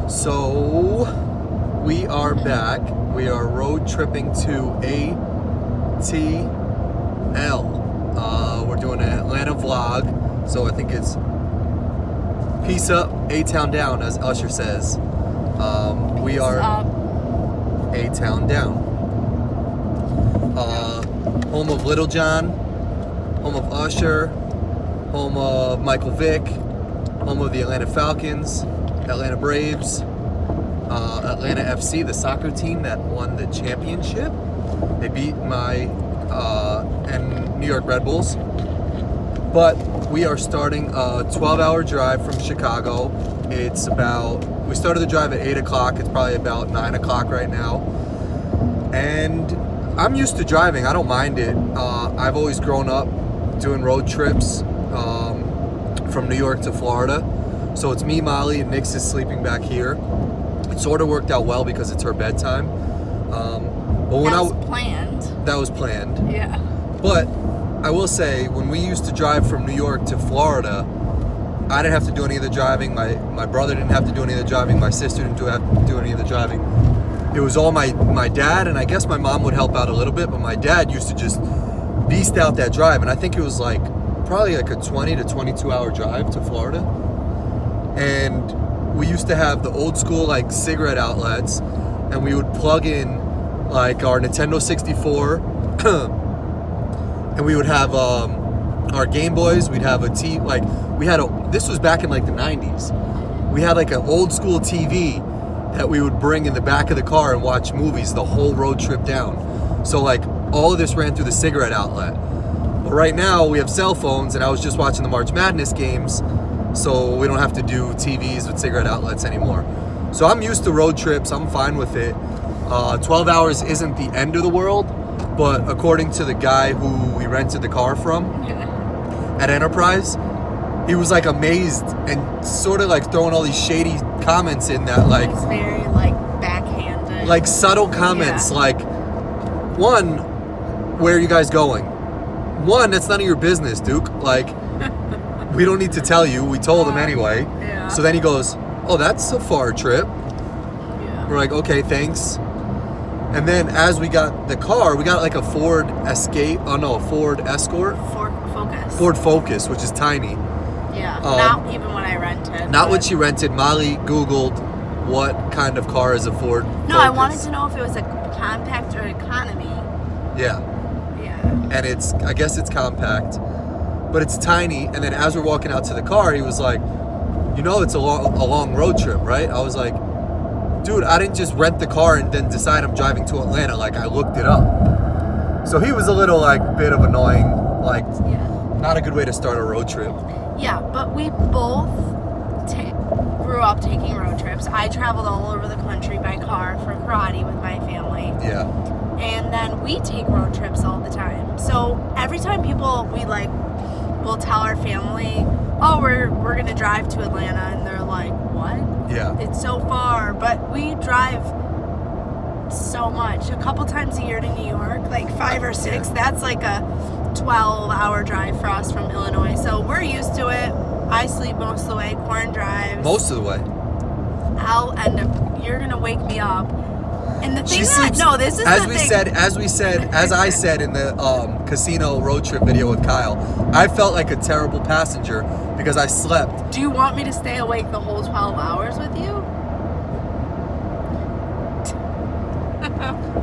So we are back. We are road tripping to ATL. We're doing an Atlanta vlog. So I think it's peace up, A-Town down, as Usher says. We are A-Town down. Home of Little John, home of Usher, home of Michael Vick, home of the Atlanta Falcons, Atlanta Braves, Atlanta FC, the soccer team that won the championship. They beat my and New York Red Bulls. But we are starting a 12-hour drive from Chicago. We started the drive at 8 o'clock. It's probably about 9 o'clock right now. And I'm used to driving. I don't mind it. I've always grown up doing road trips from New York to Florida. So it's me, Molly, and Nix is sleeping back here. It sort of worked out well because it's her bedtime. But when that was planned. That was planned. Yeah. But I will say, when we used to drive from New York to Florida, I didn't have to do any of the driving. My brother didn't have to do any of the driving. My sister didn't have to do any of the driving. It was all my dad, and I guess my mom would help out a little bit, but my dad used to just beast out that drive. And I think it was probably like a 20 to 22 hour drive to Florida. And we used to have the old school cigarette outlets, and we would plug in our Nintendo 64 and we would have our Game Boys. We'd have this was back in the 90s. We had an old school TV that we would bring in the back of the car and watch movies the whole road trip down. So all of this ran through the cigarette outlet. But right now we have cell phones, and I was just watching the March Madness games, so we don't have to do TVs with cigarette outlets anymore. So I'm used to road trips. I'm fine with it. 12 hours isn't the end of the world, but according to the guy who we rented the car from at Enterprise, he was amazed and sort of throwing all these shady comments in that it's very backhanded. Subtle comments. Yeah. One, where are you guys going? One, that's none of your business, Duke. We don't need to tell you. We told him anyway. Yeah. So then he goes, oh, that's a far trip. Yeah. We're okay, thanks. And then as we got the car, we got a Ford Escape. Oh no, a Ford Escort. Ford Focus, which is tiny. Yeah, not even what I rented. Not what she rented. Molly Googled what kind of car is a Ford Focus. I wanted to know if it was a compact or economy. Yeah. Yeah. And I guess it's compact, but it's tiny. And then as we're walking out to the car, he was like, it's a long road trip, right? I was like, dude, I didn't just rent the car and then decide I'm driving to Atlanta. I looked it up. So he was a little bit of annoying, not a good way to start a road trip. Yeah, but we both grew up taking road trips. I traveled all over the country by car for karate with my family. Yeah. And then we take road trips all the time. So every time we'll tell our family, oh, we're going to drive to Atlanta, and they're like, what? Yeah. It's so far. But we drive so much. A couple times a year to New York, 5 or 6. Yeah. That's a 12-hour drive for us from Illinois. So we're used to it. I sleep most of the way. Corin drives. Most of the way. You're going to wake me up. And the thing As I said in the casino road trip video with Kyle, I felt like a terrible passenger because I slept. Do you want me to stay awake the whole 12 hours with you?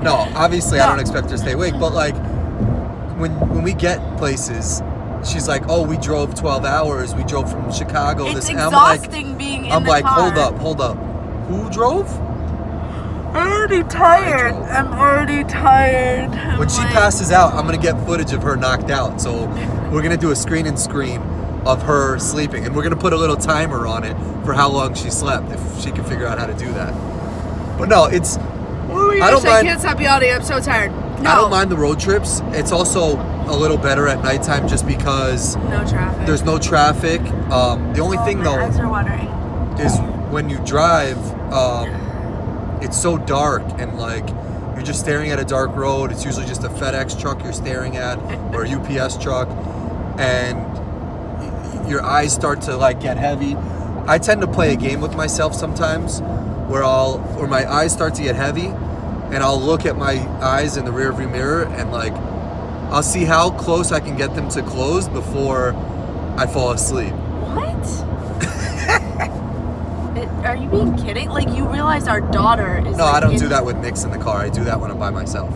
No, obviously I don't expect her to stay awake, but when we get places, she's like, oh, we drove 12 hours. We drove from Chicago. It's exhausting being in the car. I'm like, hold up. Who drove? I'm already tired. When she passes out, I'm going to get footage of her knocked out. So we're going to do a screen of her sleeping. And we're going to put a little timer on it for how long she slept, if she can figure out how to do that. But no, it's... I can't stop yawning. I'm so tired. No. I don't mind the road trips. It's also a little better at nighttime just because... No traffic. There's no traffic. The only thing, though... My eyes are watering. Is when you drive... it's so dark and you're just staring at a dark road. It's usually just a FedEx truck you're staring at or a UPS truck, and your eyes start to get heavy. I tend to play a game with myself sometimes where my eyes start to get heavy, and I'll look at my eyes in the rearview mirror and like I'll see how close I can get them to close before I fall asleep. What? Are you being kidding? Like, you realize our daughter is. No, I don't do that with Nick's in the car. I do that when I'm by myself.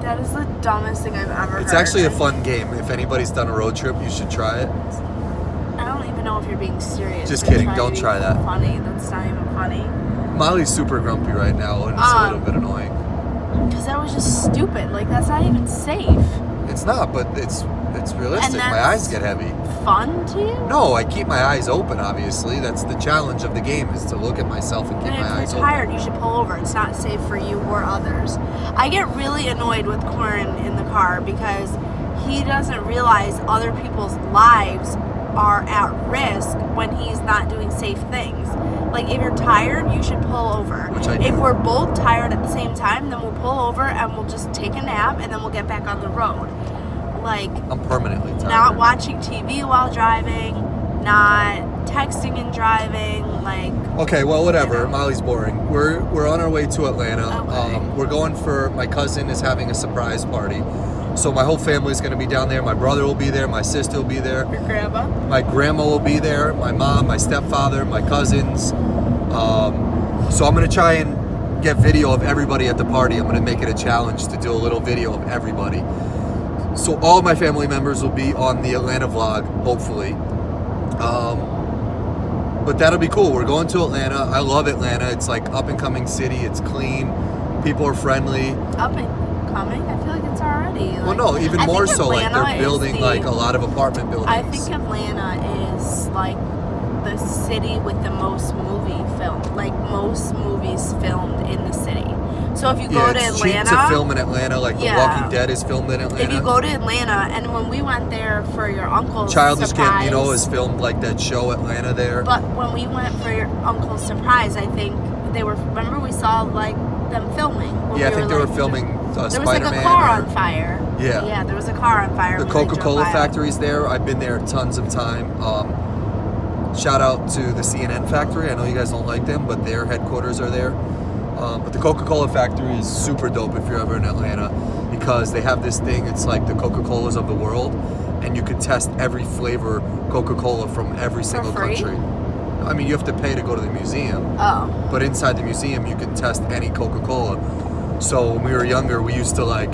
That is the dumbest thing I've ever heard. It's actually a fun game. If anybody's done a road trip, you should try it. I don't even know if you're being serious. Just kidding. Don't try that. Funny. That's not even funny. Molly's super grumpy right now, and it's a little bit annoying. Because that was just stupid. Like, that's not even safe. It's not, but it's realistic. My eyes get heavy. Fun to you? No, I keep my eyes open, obviously. That's the challenge of the game, is to look at myself and keep my eyes open. If you're tired, you should pull over. It's not safe for you or others. I get really annoyed with Corin in the car because he doesn't realize other people's lives are at risk when he's not doing safe things. Like, if you're tired, you should pull over. Which I do. If we're both tired at the same time, then we'll pull over and we'll just take a nap and then we'll get back on the road. Like, I'm permanently tired. Not watching TV while driving, not texting and driving, like. Okay, well, whatever. Molly's boring. We're on our way to Atlanta. Okay. We're going for, my cousin is having a surprise party. So my whole family's going to be down there. My brother will be there. My sister will be there. Your grandma? My grandma will be there. My mom, my stepfather, my cousins. So I'm going to try and get video of everybody at the party. I'm going to make it a challenge to do a little video of everybody. So all my family members will be on the Atlanta vlog, hopefully. But that'll be cool. We're going to Atlanta. I love Atlanta. It's like up and coming city. It's clean. People are friendly. Up and coming? I feel like it's already. Like, Well, no, even more so. Like, they're building the, like a lot of apartment buildings. I think Atlanta is like the city with the most movie film, like most movies filmed in the city. So if you go to it's Atlanta, cheap to film in Atlanta. Like The Walking Dead is filmed in Atlanta. If you go to Atlanta, and when we went there for your uncle's Childish surprise, Gambino is filmed like that show Atlanta there. But when we went for your uncle's surprise, I think they were. Remember, we saw like them filming. Yeah, I think they were filming Spider-Man. There was like a car on fire. Yeah. Yeah, there was a car on fire. The Coca-Cola factory's there. I've been there tons of time. Shout out to the CNN factory. I know you guys don't like them, but their headquarters are there. But the Coca-Cola factory is super dope if you're ever in Atlanta, because they have this thing. It's like the Coca-Colas of the world, and you can test every flavor Coca-Cola from every single country. I mean, you have to pay to go to the museum. Oh. But inside the museum, you can test any Coca-Cola. So when we were younger, we used to like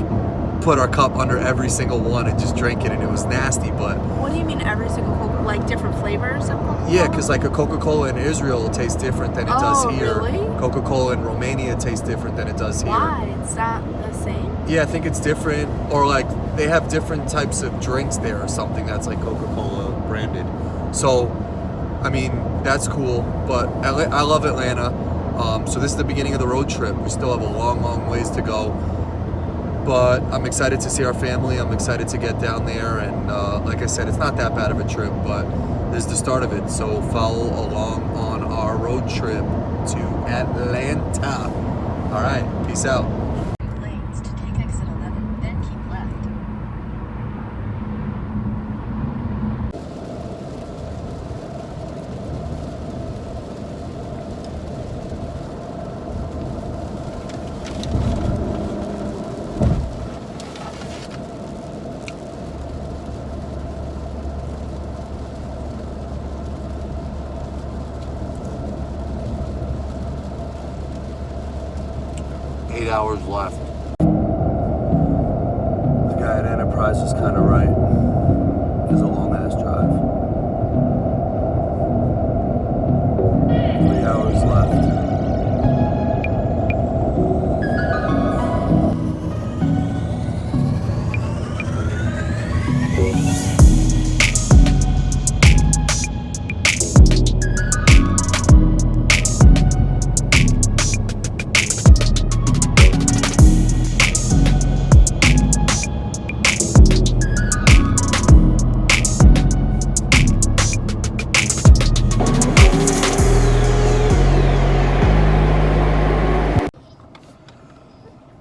put our cup under every single one and just drink it, and it was nasty. But what do you mean every single Coca? Like different flavors of Coca-Cola? Yeah, because like a Coca-Cola in Israel tastes different than it does here. Really? Coca-Cola in Romania tastes different than it does here. Why? It's not the same? Yeah, I think it's different, or like they have different types of drinks there or something that's like Coca-Cola branded. So, I mean, that's cool. But I love Atlanta. So this is the beginning of the road trip. We still have a long, long ways to go. But I'm excited to see our family. I'm excited to get down there. And like I said, it's not that bad of a trip, but this is the start of it. So follow along on our road trip to Atlanta. All right, peace out. Lanes to take exit 11, then keep left. Hours left. The guy at Enterprise was kind of right. It was a long ass drive. 3 hours left.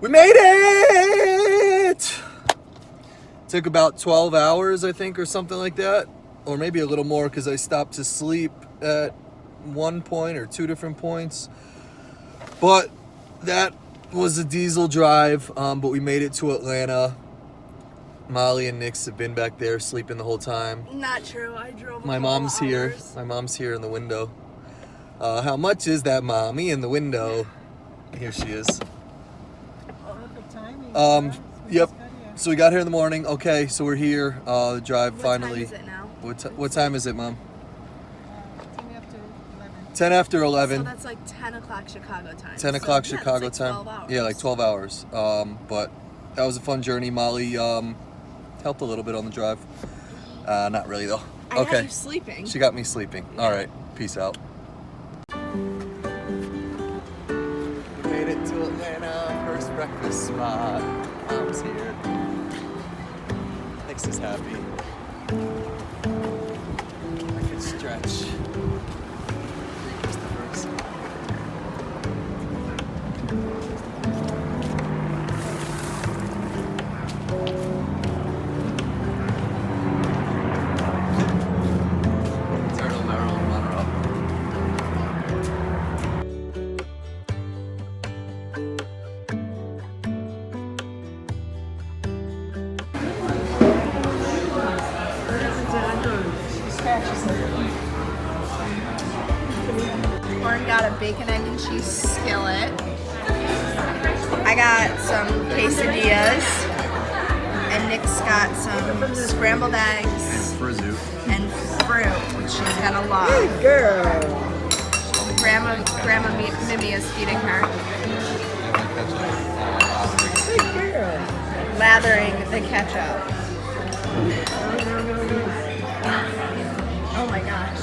We made it! Took about 12 hours, I think, or something like that. Or maybe a little more, because I stopped to sleep at one point or two different points. But that was a diesel drive, but we made it to Atlanta. Molly and Nix have been back there sleeping the whole time. Not true. I drove. My mom's here. My mom's here in the window. How much is that mommy in the window? Here she is. Yep. So we got here in the morning. Okay, so we're here. The drive finally. What time is it now? What time is it, Mom? 10 after 11. 10 after 11. So that's like 10 o'clock Chicago time. 10 o'clock So, Chicago it's like time. 12 hours. Yeah, like 12 hours. But that was a fun journey. Molly helped a little bit on the drive. Not really though. I Okay. had you sleeping. She got me sleeping. All right. Peace out. We made it to Atlanta. First breakfast spot. Mom's here. Nix is happy. I can stretch. Here's the first. Turtle barrel runner-up. Corin got a bacon, egg, and cheese skillet. I got some quesadillas. And Nick's got some scrambled eggs Frizzoo. and fruit, which she's gonna love. Good girl. Grandma Mimi is feeding her. Good girl. Lathering the ketchup. Oh my gosh.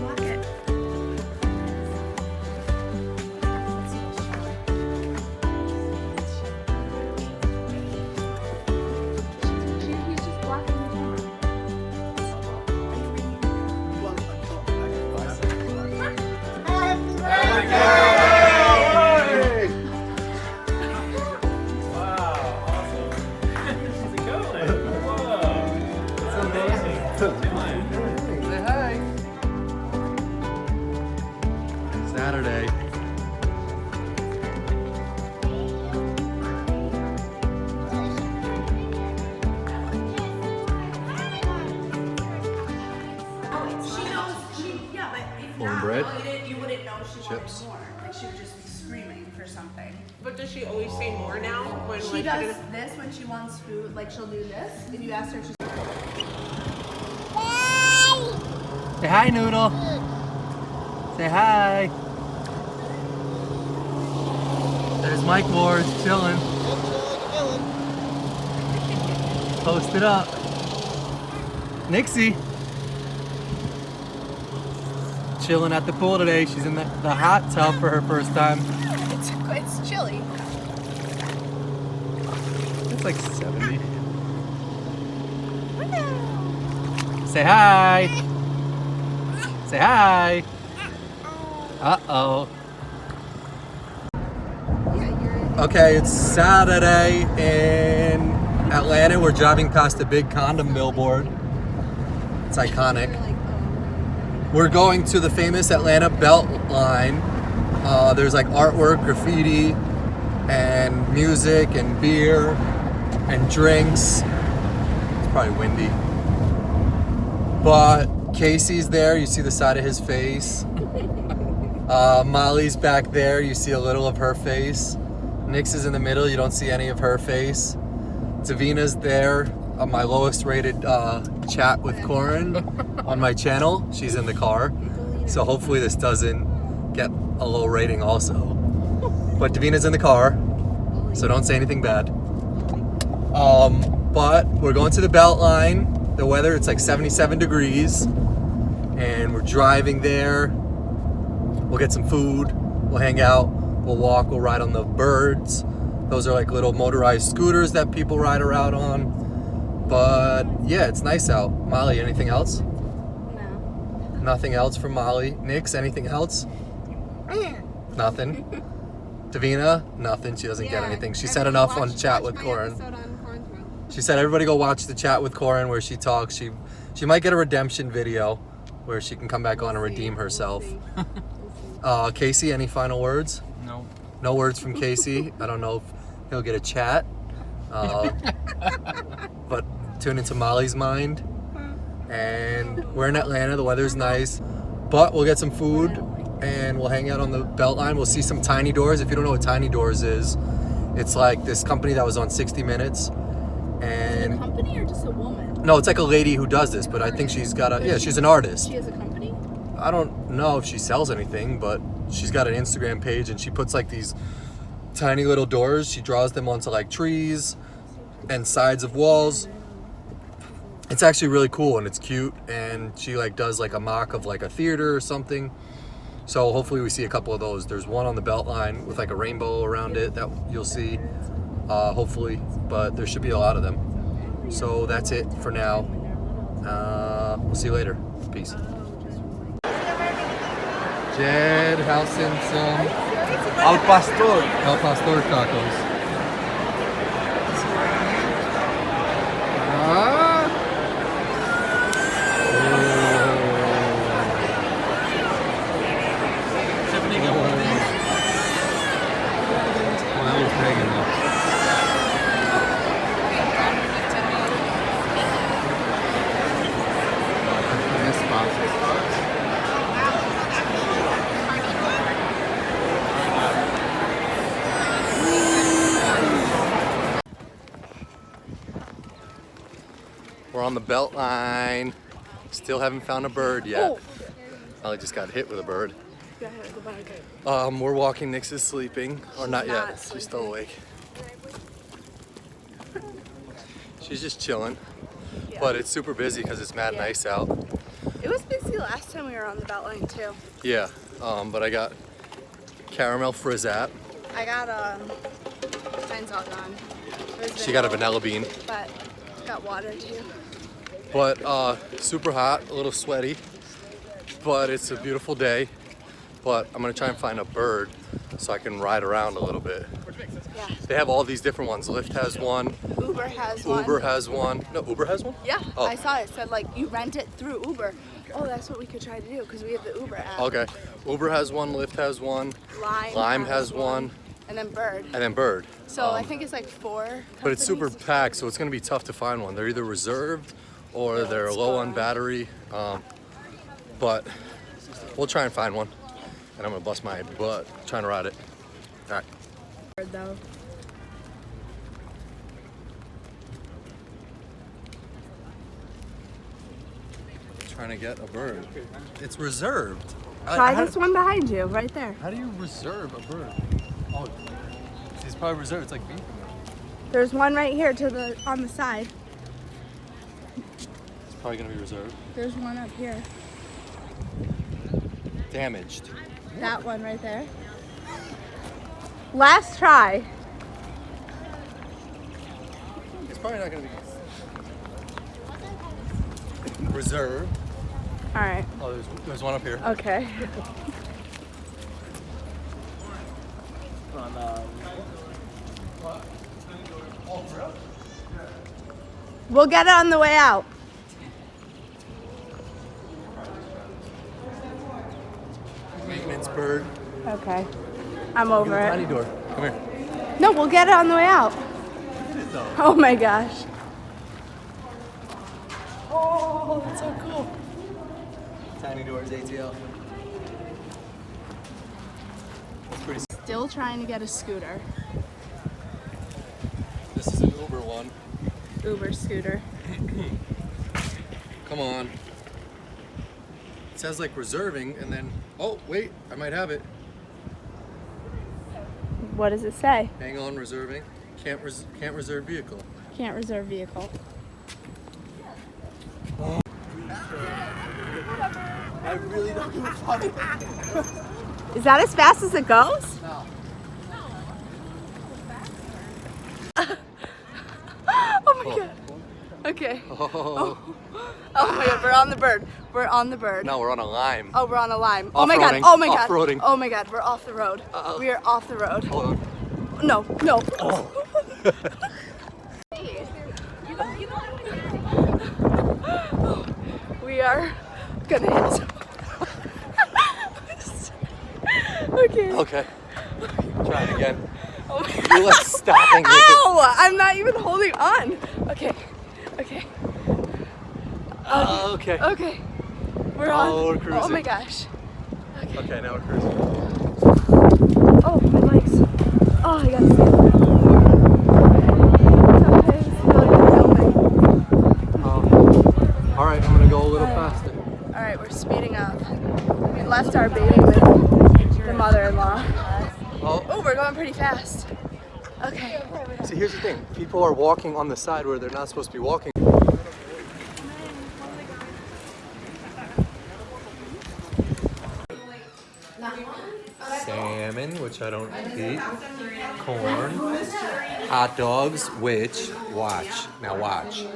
Lock it. He's just blocking the camera. Say hi. Saturday. She knows, yeah, but if Cornbread? you wouldn't know she Chips? wanted more. Like she would just be screaming for something. But does she always say more now? When She does this when she wants food. Like she'll do this. If you ask her, she's Say hi, Noodle. Say hi. There's Mike Ward chilling. Post it up. Nixie. Chilling at the pool today. She's in the hot tub for her first time. it's chilly. It's like 70. Say hi. Say hi. Uh-oh. Okay, it's Saturday in Atlanta. We're driving past a big condom billboard. It's iconic. We're going to the famous Atlanta BeltLine. There's like artwork, graffiti, and music, and beer, and drinks. It's probably windy. But Casey's there. You see the side of his face. Molly's back there. You see a little of her face. Nix is in the middle. You don't see any of her face. Davina's there. My lowest rated chat with Corin on my channel. She's in the car. So hopefully this doesn't get a low rating also. But Davina's in the car. So don't say anything bad. But we're going to the BeltLine. The weather, it's like 77 degrees. And we're driving there. We'll get some food. We'll hang out, we'll walk, we'll ride on the birds. Those are like little motorized scooters that people ride around on. But yeah, it's nice out. Molly, anything else? No. Nothing else from Molly. Nix, anything else? Nothing. Davina, nothing. She doesn't get anything. She said enough on Chat with Corin. She said everybody go watch the Chat with Corin where she talks. She might get a redemption video where she can come back on and redeem herself. Casey, any final words? No. No words from Casey. I don't know if he'll get a chat. But tune into Molly's mind. And we're in Atlanta. The weather's nice. But we'll get some food and we'll hang out on the BeltLine. We'll see some Tiny Doors. If you don't know what Tiny Doors is, it's like this company that was on 60 Minutes. And A company or just a woman? no, it's like a lady who does this, but I think she's got a, yeah, she's an artist. She has a company? I don't know if she sells anything, but she's got an Instagram page and she puts like these tiny little doors. She draws them onto like trees and sides of walls. It's actually really cool and it's cute, and she like does like a mock of like a theater or something. So hopefully we see a couple of those. There's one on the BeltLine with like a rainbow around it that you'll see, hopefully, but there should be a lot of them. So that's it for now. We'll see you later. Peace. Jed, how's some Al pastor. El Pastor tacos? We're on the BeltLine. Still haven't found a bird yet. I just got hit with a bird. We're walking. Nix is sleeping, or not yet. She's still awake. She's just chilling, but it's super busy because it's mad nice out. It was busy last time we were on the BeltLine too. Yeah, but I got caramel frizzat. I got mine's all gone. She got a vanilla bean. But got water too. But super hot, a little sweaty, but it's a beautiful day. But I'm gonna try and find a bird so I can ride around a little bit. Yeah. They have all these different ones. Lyft has one. Uber has one. Uber has one. No, Uber has one? Yeah, Oh. I saw it. It said like you rent it through Uber. Oh, that's what we could try to do because we have the Uber app. Okay. Uber has one, Lyft has one, Lime has one, and then Bird. and then Bird. So I think it's like 4 But it's super companies. packed, so it's gonna be tough to find one. They're either reserved or they're low on battery. But we'll try and find one. And I'm gonna bust my butt trying to ride it. All right. Bird though. Trying to get a bird. It's reserved. Try this one behind you, right there. How do you reserve a bird? Oh, it's probably reserved. It's like beef. There's one right here on the side. It's probably gonna be reserved. There's one up here. Damaged. That one right there. Last try. It's probably not gonna be reserved. All right. Oh, there's one up here. Okay. We'll get it on the way out. Maintenance bird. Okay. I'm over it. Tiny door. Come here. No, we'll get it on the way out. Oh my gosh. Oh, that's so cool. Tiny doors, ATL. That's pretty. Still trying to get a scooter. This is an Uber one. Uber scooter. Come on. It says like reserving, and then oh wait, I might have it. What does it say? Hang on, reserving. Can't reserve vehicle. Can't reserve vehicle. I really don't give a fuck. Is that as fast as it goes? No. Oh my god. Okay. Oh my god, we're on the bird. We're on the bird. No, we're on a lime. Oh, we're on a lime. Oh my god. Off-roading. Oh my god. Off-roading. Oh my god, we're off the road. We are off the road. Hold on. No, no. Oh. We are gonna hit. Okay. Okay. Try it again. Oh my god. You're like stopping me. Ow! I'm not even holding on. Okay. Okay. Okay. Okay. We're on. Oh, we're cruising. Oh my gosh. Okay, now we're cruising. Oh, my legs. Oh, I got sick. All right, I'm gonna go a little faster. All right, we're speeding up. We left our baby with the mother-in-law. Oh, we're going pretty fast. Okay. See, here's the thing. People are walking on the side where they're not supposed to be walking. Salmon, which I don't eat. Corn. Hot dogs, which, watch. Now watch.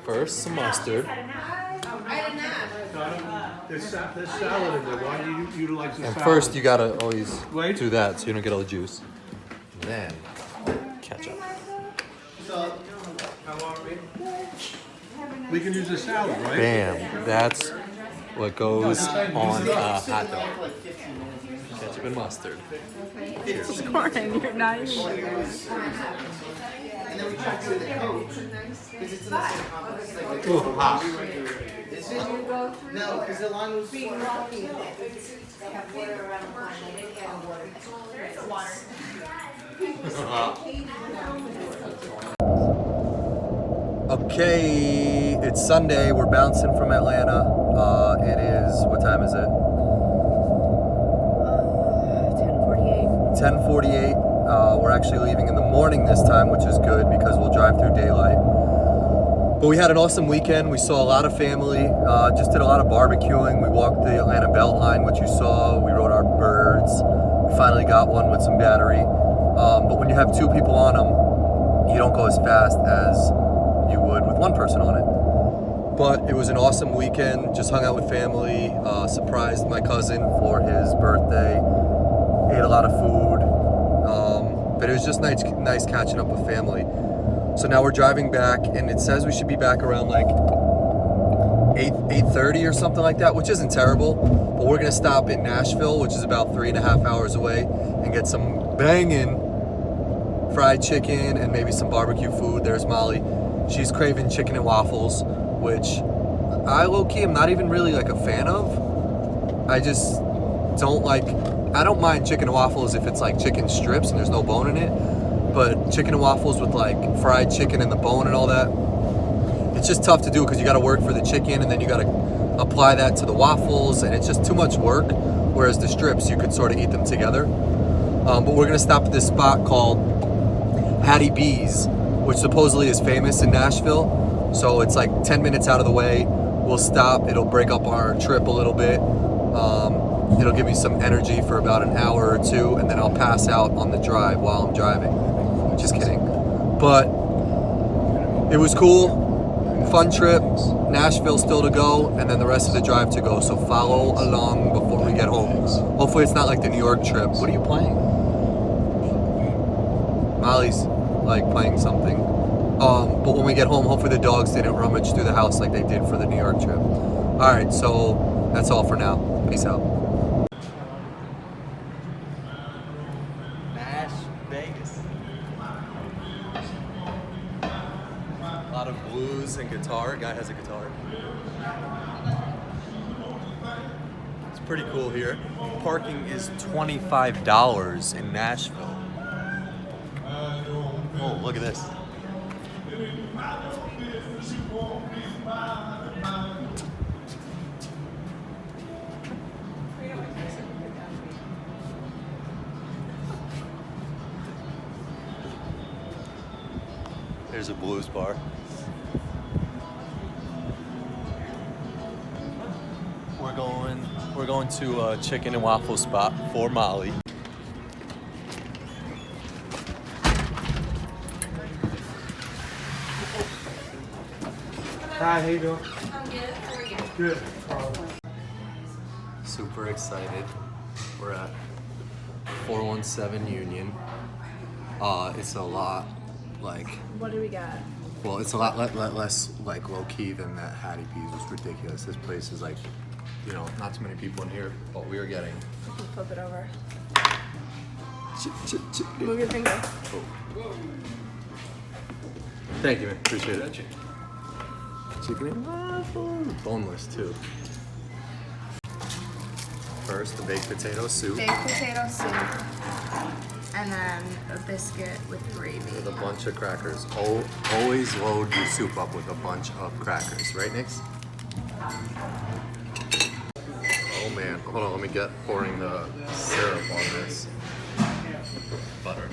First, some mustard. There's salad in there. Why do you utilize the And salad? first, you gotta always Wait. do that so you don't get all the juice. Then, ketchup. We can use the salad, right? Bam. That's what goes on a hot dog. Ketchup and mustard. Cheers. Corin, you're not even. Ooh, hot. No, because the line was being rocky. Okay, it's Sunday. We're bouncing from Atlanta. It is, what time is it? 10:48. 10:48. We're actually leaving in the morning this time, which is good because we'll drive through daylight. But we had an awesome weekend. We saw a lot of family, just did a lot of barbecuing. We walked the Atlanta BeltLine, which you saw. We rode our birds. We finally got one with some battery. But when you have two people on them, you don't go as fast as you would with one person on it. But it was an awesome weekend. Just hung out with family, surprised my cousin for his birthday, ate a lot of food. But it was just nice catching up with family. So now we're driving back, and it says we should be back around like 8:30 or something like that, which isn't terrible. But we're gonna stop in Nashville, which is about 3.5 hours away, and get some banging fried chicken and maybe some barbecue food. There's Molly. She's craving chicken and waffles, which I low-key am not even really like a fan of. I just don't like, I don't mind chicken and waffles if it's like chicken strips and there's no bone in it. But chicken and waffles with like fried chicken and the bone and all that, it's just tough to do because you got to work for the chicken and then you got to apply that to the waffles, and it's just too much work. Whereas the strips, you could sort of eat them together. But we're gonna stop at this spot called Hattie B's, which supposedly is famous in Nashville. So it's like 10 minutes out of the way. We'll stop. It'll break up our trip a little bit. It'll give me some energy for about an hour or two, and then I'll pass out on the drive while I'm driving. Just kidding. But it was cool. Fun trip. Nashville still to go, and then the rest of the drive to go. So follow along before we get home. Hopefully it's not like the New York trip. What are you playing? Molly's like playing something. But when we get home, hopefully the dogs didn't rummage through the house like they did for the New York trip. All right, so that's all for now. Peace out. Las Vegas. A lot of blues and guitar. Guy has a guitar. It's pretty cool here. Parking is $25 in Nashville. Oh, look at this. There's a blues bar. We're going We're going to a chicken and waffle spot for Molly. Hi, how you doing? I'm good. How are you? Good. Super excited. We're at 417 Union. It's a lot like, What do we got? well, it's a lot less like low key than that Hattie P's was ridiculous. This place is like, you know, not too many people in here, but we are getting. I can flip it over. Ch- Move your finger. Thank you, man. Appreciate it. Chicken and waffles. Boneless too. First, the baked potato soup Baked potato soup. And then a biscuit with gravy. with a bunch of crackers. Always load your soup up with a bunch of crackers, right, Nix? Oh man, hold on. Let me get pouring the syrup on this. Butter.